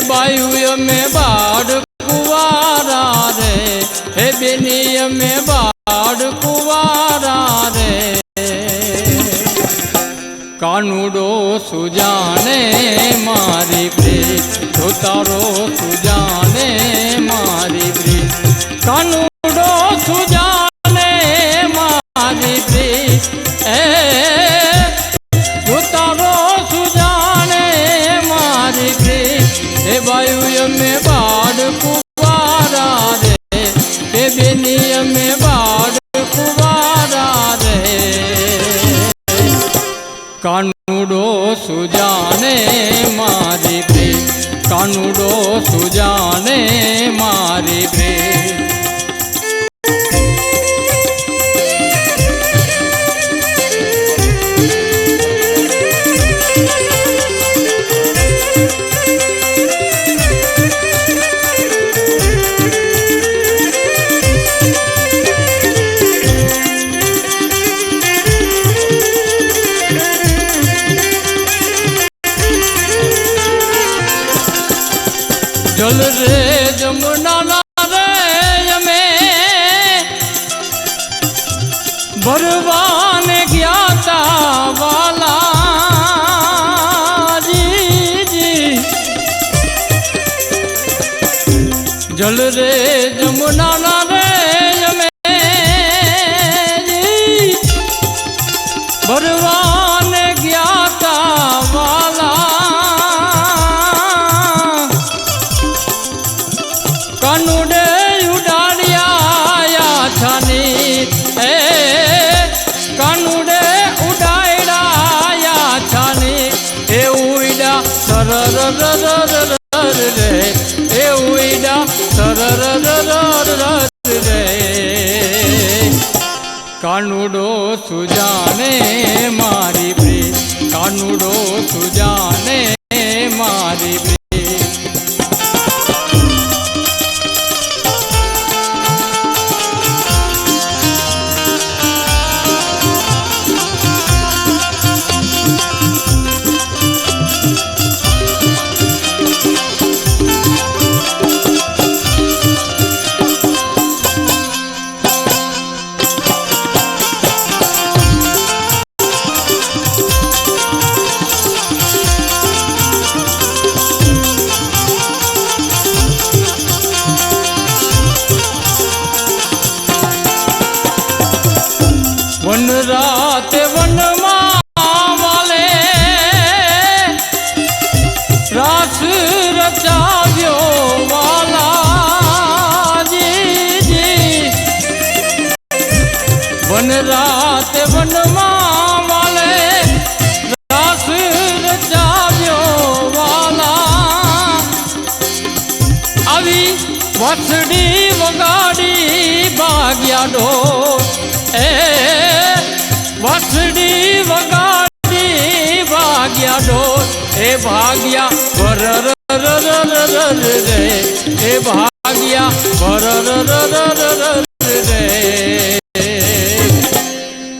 बायु में बाढ़ कुवारा रे, हे बेनी में बाढ़ कुवारा रे। कानूडो सुजाने मारी प्रीत, तो तारो सुजाने मारी प्रीत। कानूडो सुजाने मारी प्रीत, तो तारो सुजाने मारी प्रीत। हे वायु में बाढ़ कुवारा रे, हे बेनी में बाढ़ कुवारा रे। कानूडो सुजाने मारी प्रीत, कानूडो सुजाने मारी प्रीत। जल रे जमुना रे में भरवान गया था वाला जी जी। जल रे जमुना रे में जी भरवान गया था वाला। कानूडे उडाड़िया छानी, कानूडे उडाड़ा छानी। ए उड़ा सरर रे, ए उड़ा सरर रे। कानूडो सुजाने मारी प्रीत, कानूडो सुजाने मारी प्रीत। वन रात वन वाले रास रचाव्यो वाला जी जी। वन रात वन वाले रास रचाव्यो वाला। अभी वसड़ी वगाड़ी भाग्या ढोल, वसड़ी वगाड़ी भाग्या ढोल। ए भाग्या भरर रे, ए भाग्या भरर रे।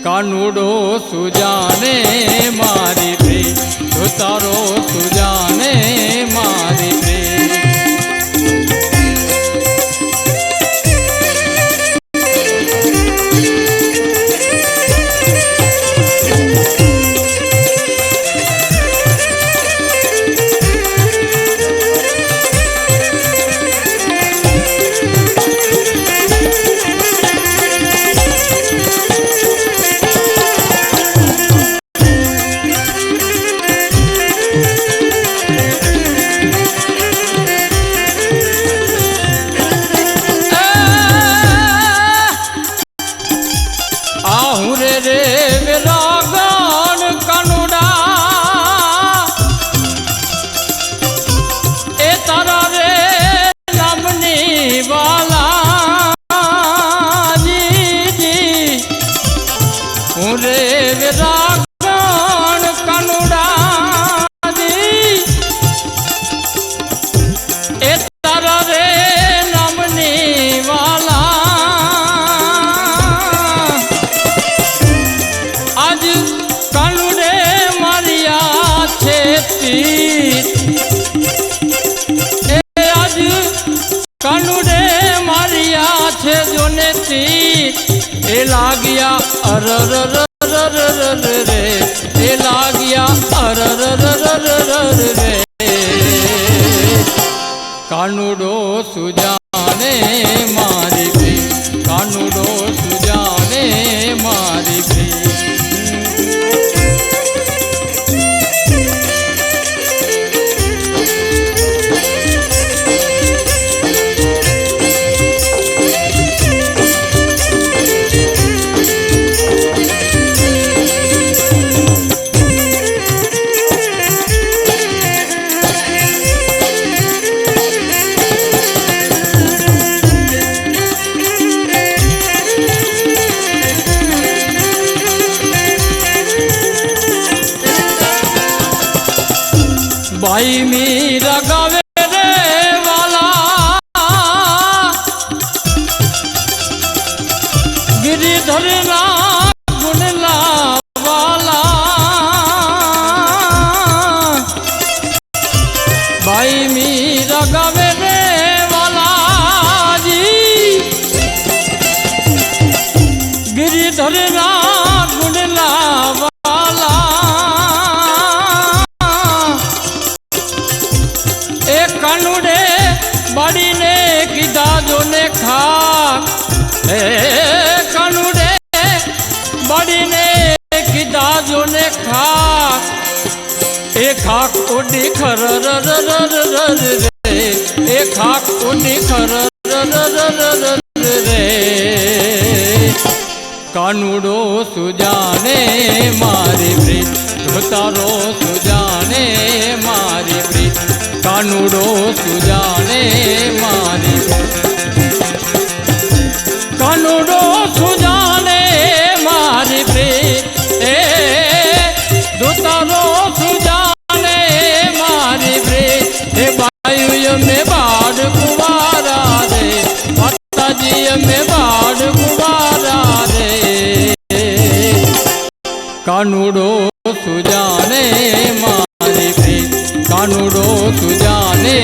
कानूडो सुजाने मारी प्रीत, तो तारो सुजाने मारी प्रीत। માથે જોને તીર એ લાગ્યા અરર રે એ લાગ્યા અરર રે કાનુડો સુજાને મારી પ્રેમ કાનુડો સુજાને મારી પ્રેમ भाई मीरा गावे रे वाला गिरिधर ना गुणला वाला भाई मीरा गावे रे वाला जी गिरिधर ना गुणला वाला कानुड़े बाड़ी ने कीधा जो ने खा कानुड़े बाड़ी ने कीधा जो ने खा एक खाक उड़ी खर रे एक खाक उड़ी खर रे कानुड़ो सुजाने मारी प्रीत तारो सुजाने मारी प्रीत कानुड़ो सुजाने मारी कानुड़ो सुजाने मारी प्रीत तारो सुजाने मारी प्रीत वायु में बाढ़ कुवारा रे माता जी में बाढ़ कुवारा रे कानुड़ो सुजाने मारी प्रीत कानुड़ो सुजाने